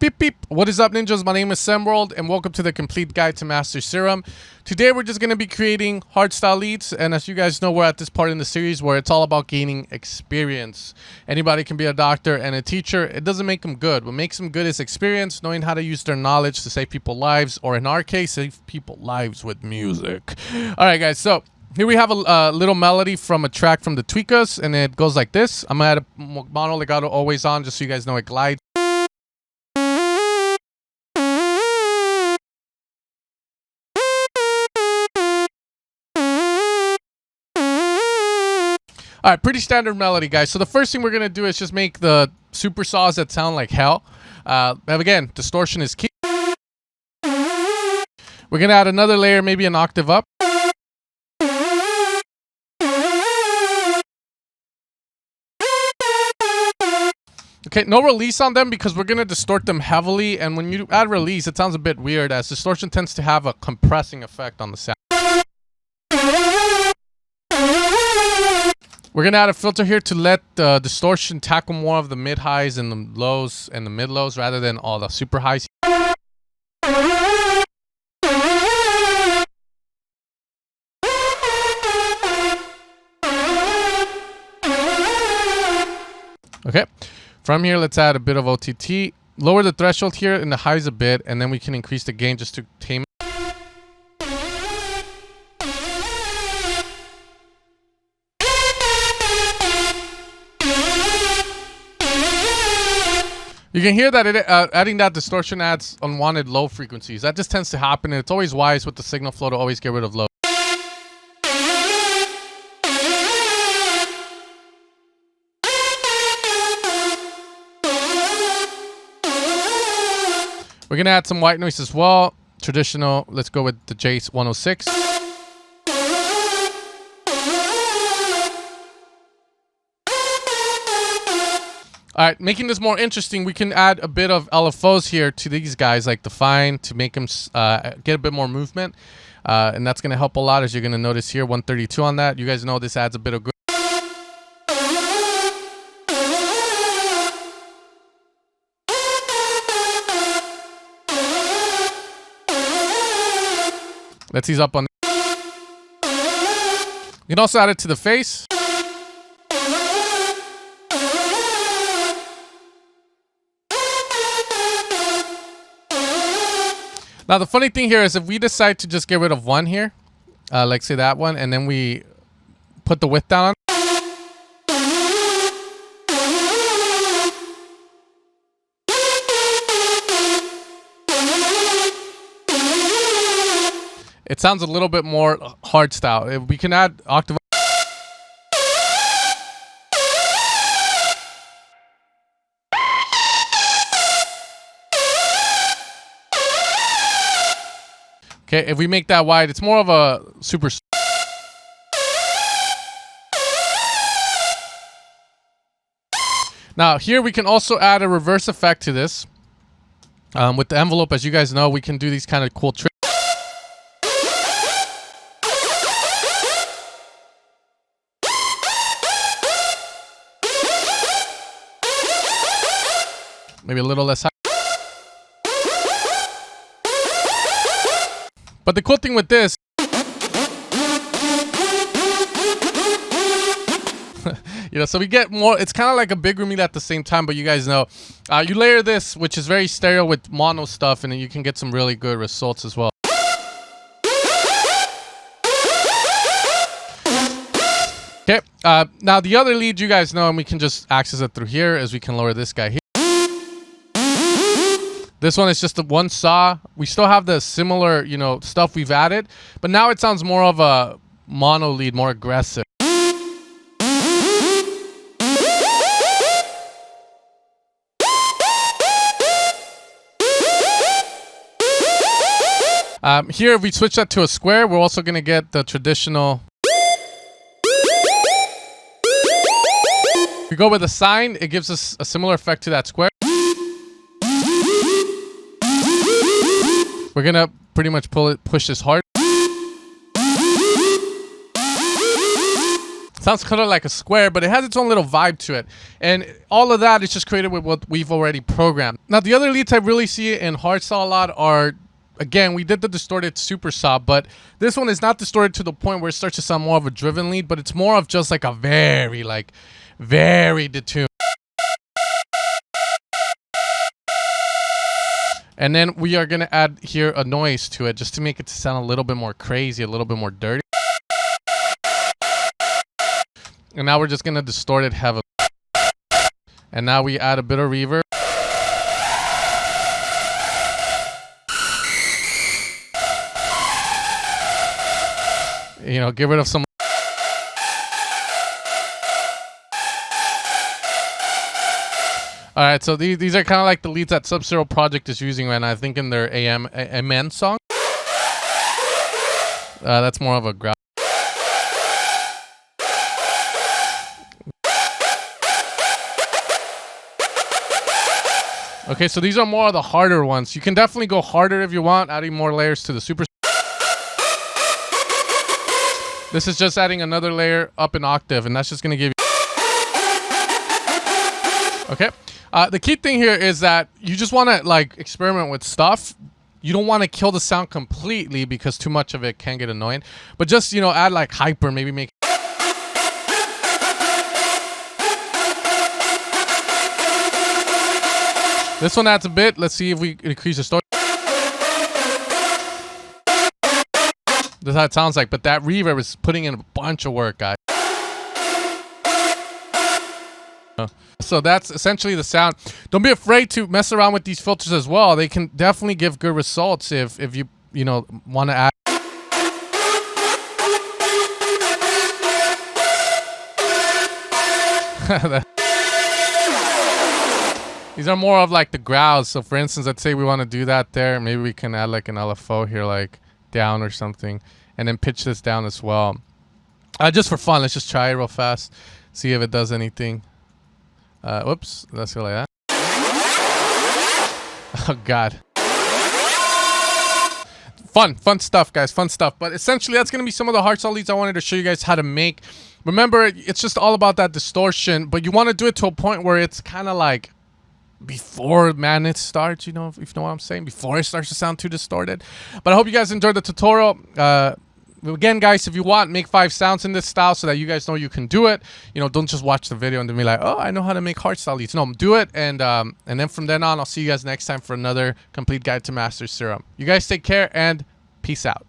Beep beep. What is up, ninjas? My name is Semworld, and welcome to the complete guide to master Serum. Today we're just going to be creating hardstyle leads, and as you guys know, we're at this part in the series where it's all about gaining experience. Anybody can be a doctor and a teacher. It doesn't make them good. What makes them good is experience, knowing how to use their knowledge to save people lives, or in our case, save people lives with music. All right, guys. So here we have a little melody from a track from the Tweakers, and it goes like this. I'm going to add a mono legato always on, just so you guys know it glides. All right, pretty standard melody, guys. So the first thing we're going to do is just make the super saws that sound like hell. And again, distortion is key. We're going to add another layer, maybe an octave up. Okay, no release on them because we're going to distort them heavily. And when you add release, it sounds a bit weird as distortion tends to have a compressing effect on the sound. We're going to add a filter here to let the distortion tackle more of the mid-highs and the lows and the mid-lows rather than all the super highs. Okay, from here, let's add a bit of OTT. Lower the threshold here in the highs a bit, and then we can increase the gain just to tame it. You can hear that adding that distortion adds unwanted low frequencies. That just tends to happen, and it's always wise with the signal flow to always get rid of low. We're going to add some white noise as well. Traditional, let's go with the Jace 106. All right, making this more interesting, we can add a bit of LFOs here to these guys, like the fine, to make them get a bit more movement. And that's going to help a lot, as you're going to notice here, 132 on that. You guys know this adds a bit of good. Let's ease up on that. You can also add it to the face. Now, the funny thing here is if we decide to just get rid of one here, like say that one, and then we put the width down on, it sounds a little bit more hardstyle. We can add octave. Okay, if we make that wide, it's more of a super. Now, here we can also add a reverse effect to this. With the envelope, as you guys know, we can do these kind of cool tricks. Maybe a little less high. But the cool thing with this, so we get more, it's kind of like a big room at the same time, but you guys know, you layer this, which is very stereo with mono stuff, and then you can get some really good results as well. Okay, now the other lead you guys know, and we can just access it through here, as we can lower this guy here. This one is just the one saw. We still have the similar, stuff we've added, but now it sounds more of a mono lead, more aggressive. Here, if we switch that to a square, we're also going to get the traditional. If we go with a sine, it gives us a similar effect to that square. We're going to pretty much push this hard. Sounds kind of like a square, but it has its own little vibe to it. And all of that is just created with what we've already programmed. Now, the other leads I really see in Hardstyle a lot are, again, we did the distorted super saw, but this one is not distorted to the point where it starts to sound more of a driven lead, but it's more of just like a very detuned. And then we are going to add here a noise to it just to make it sound a little bit more crazy, a little bit more dirty. And now we're just going to distort it heavily. And now we add a bit of reverb. You know, get rid of some. All right, so these are kind of like the leads that Sub-Zero Project is using right now, I think in their MN song. That's more of a growl. Okay, so these are more of the harder ones. You can definitely go harder if you want, adding more layers to the super. This is just adding another layer up an octave, and that's just going to give you. Okay. The key thing here is that you just want to like experiment with stuff. You don't want to kill the sound completely because too much of it can get annoying. But just, you know, add like hyper, maybe make. This one adds a bit. Let's see if we increase the story. That's how it sounds like, but that reverb is putting in a bunch of work, guys. So that's essentially the sound. Don't be afraid to mess around with these filters as well. They can definitely give good results if you know want to add. These are more of like the growls. So for instance, let's say we want to do that there. Maybe we can add like an LFO here, like down or something, and then pitch this down as well. Just for fun, let's just try it real fast. See if it does anything. Whoops, let's go like that. Oh God. Fun stuff, guys, fun stuff. But essentially, that's gonna be some of the Hardstyle leads I wanted to show you guys how to make. Remember, it's just all about that distortion, but you want to do it to a point where it's kind of like before madness starts, you know, if you know what I'm saying, before it starts to sound too distorted. But I hope you guys enjoyed the tutorial. Again, guys, if you want, make 5 sounds in this style so that you guys know you can do it. You know, don't just watch the video and then be like, oh, I know how to make Hardstyle leads. No, do it, and then from then on, I'll see you guys next time for another complete guide to master Serum. You guys take care and peace out.